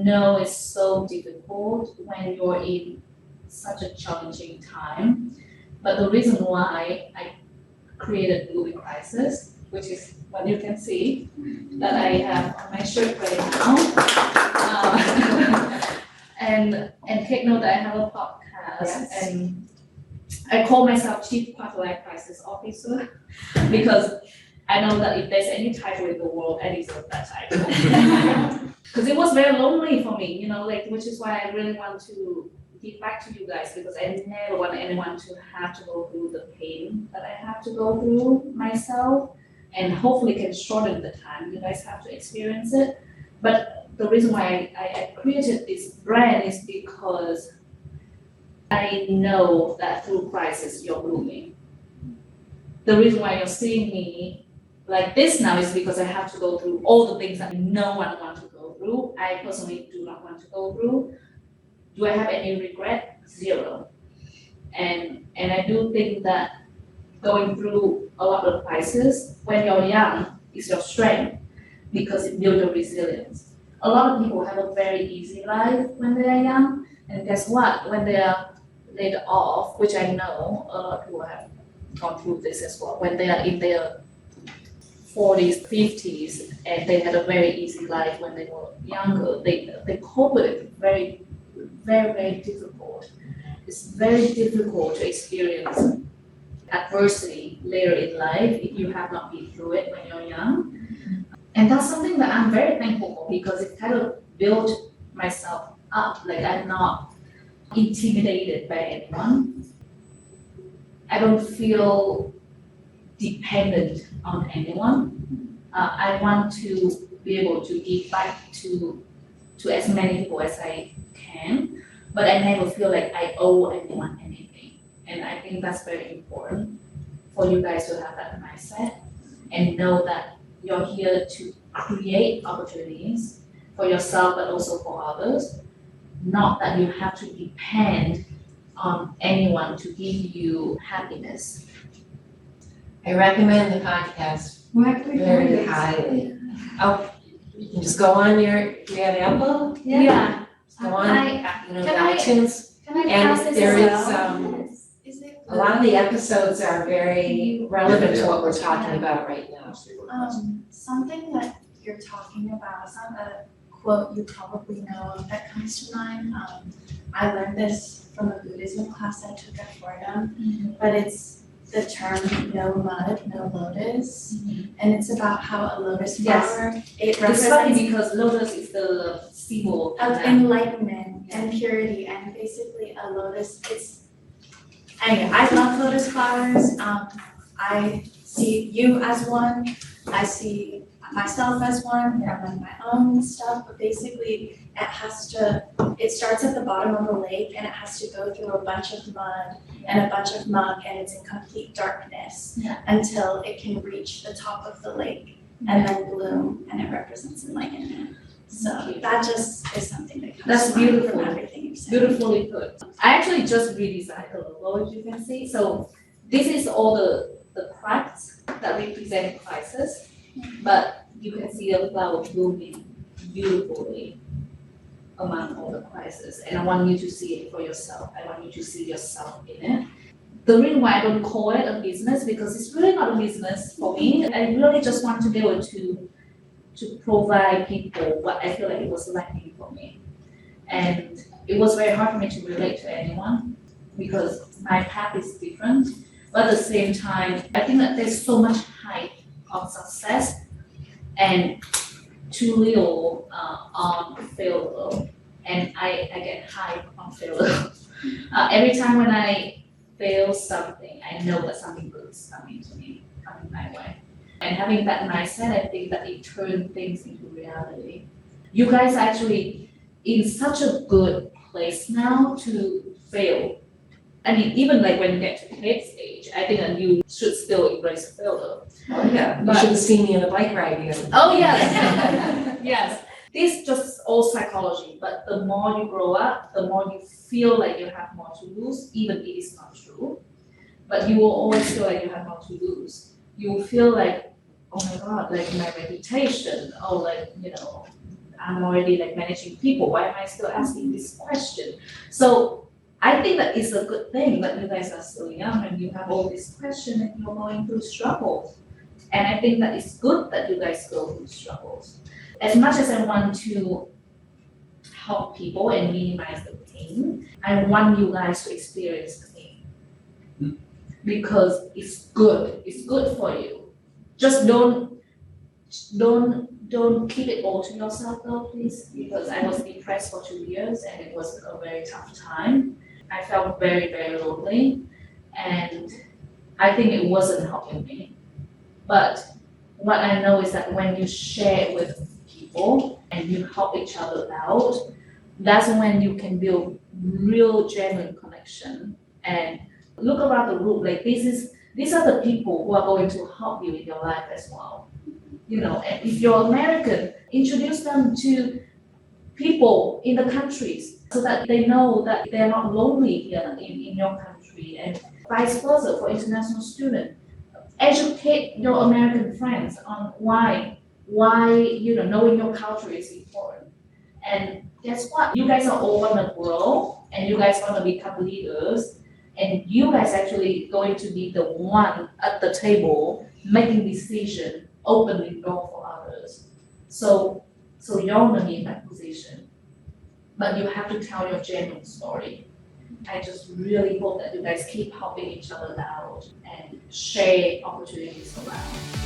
know it's so difficult when you're in such a challenging time. But the reason why I created Movie Crisis, which is what you can see that I have on my shirt right now. And take note that I have a podcast, Yes. and I call myself Chief Quarterlife Crisis Officer because I know that if there's any title in the world, I deserve that title. Because it was very lonely for me, which is why I really want to give back to you guys, because I never want anyone to have to go through the pain that I have to go through myself, and hopefully can shorten the time you guys have to experience it. But the reason why I created this brand is because I know that through crisis you're blooming. The reason why you're seeing me like this now is because I have to go through all the things that no one wants to go through. I personally do not want to go through. Do I have any regret? Zero. And I do think that going through a lot of crises when you're young is your strength, because it builds your resilience. A lot of people have a very easy life when they are young, and guess what? When they are laid off, which I know a lot of people have gone through this as well, when they are in their 40s, 50s, and they had a very easy life when they were younger, they cope with it very, very, very difficult. It's very difficult to experience adversity later in life if you have not been through it when you're young. And that's something that I'm very thankful for, because it kind of built myself up. Like, I'm not intimidated by anyone. I don't feel dependent on anyone. I want to be able to give back to as many people as I can, but I never feel like I owe anyone anything. And I think that's very important for you guys to have that mindset and know that you're here to create opportunities for yourself, but also for others. Not that you have to depend on anyone to give you happiness. I recommend the podcast very highly. Oh, you can just go on you have Apple? Yeah. Go on, Can I- iTunes. Can I And pass this there as is, well? Is it? A lot of the episodes are very relevant to what we're talking about right now. Something that you're talking about, it's not a quote you probably know of that comes to mind. I learned this from a Buddhism class I took at Fordham, but it's the term no mud, no lotus. And it's about how a lotus Yes. flower, it It's funny represents because lotus is the symbol of that. enlightenment and purity, and basically a lotus, anyway, I love lotus flowers. I see you as one, I see myself as one, and then my own stuff, but basically it starts at the bottom of a lake and it has to go through a bunch of mud and a bunch of muck, and it's in complete darkness until it can reach the top of the lake and then bloom, and it represents enlightenment. So that just is something that That's comes to mind beautiful. from everything you've said. Beautifully put. I actually just redesigned the logo, as you can see. So this is all the cracks that represent crisis, but you can see the flower blooming beautifully among all the crises. And I want you to see it for yourself. I want you to see yourself in it. The reason why I don't call it a business, because it's really not a business for me. I really just want to be able to provide people what I feel like it was lacking for me. And it was very hard for me to relate to anyone because my path is different. But at the same time, I think that there's so much hype of success and too little on failure. And I get hype on failure. Every time when I fail something, I know that something good is coming to me, coming my way. And having that mindset, I think that it turns things into reality. You guys are actually in such a good place now to fail. I mean, even like when you get to mid stage, I think that you should still embrace failure. Oh, yeah, you But- should have seen me on the bike ride the other day. Oh, yes. Yes. This is just all psychology, but the more you grow up, the more you feel like you have more to lose, even if it's not true. But you will always feel like you have more to lose. You will feel like, oh my God, like my reputation, or like, I'm already like managing people. Why am I still asking this question? So I think that it's a good thing that you guys are still young and you have all these questions and you're going through struggles. And I think that it's good that you guys go through struggles. As much as I want to help people and minimize the pain, I want you guys to experience the pain. Because it's good for you. Just don't keep it all to yourself though, please, because I was depressed for 2 years and it was a very tough time. I felt very, very lonely and I think it wasn't helping me. But what I know is that when you share with people and you help each other out, that's when you can build real genuine connection. And look around the room, like these are the people who are going to help you in your life as well. You know, and if you're American, introduce them to people in the countries so that they know that they're not lonely here in your country, and vice versa for international students. Educate your American friends on why knowing your culture is important. And guess what? You guys are all gonna grow and you guys wanna become leaders, and you guys actually going to be the one at the table making decision, opening door for others. So you're gonna be in that position, but you have to tell your genuine story. I just really hope that you guys keep helping each other out and share opportunities around.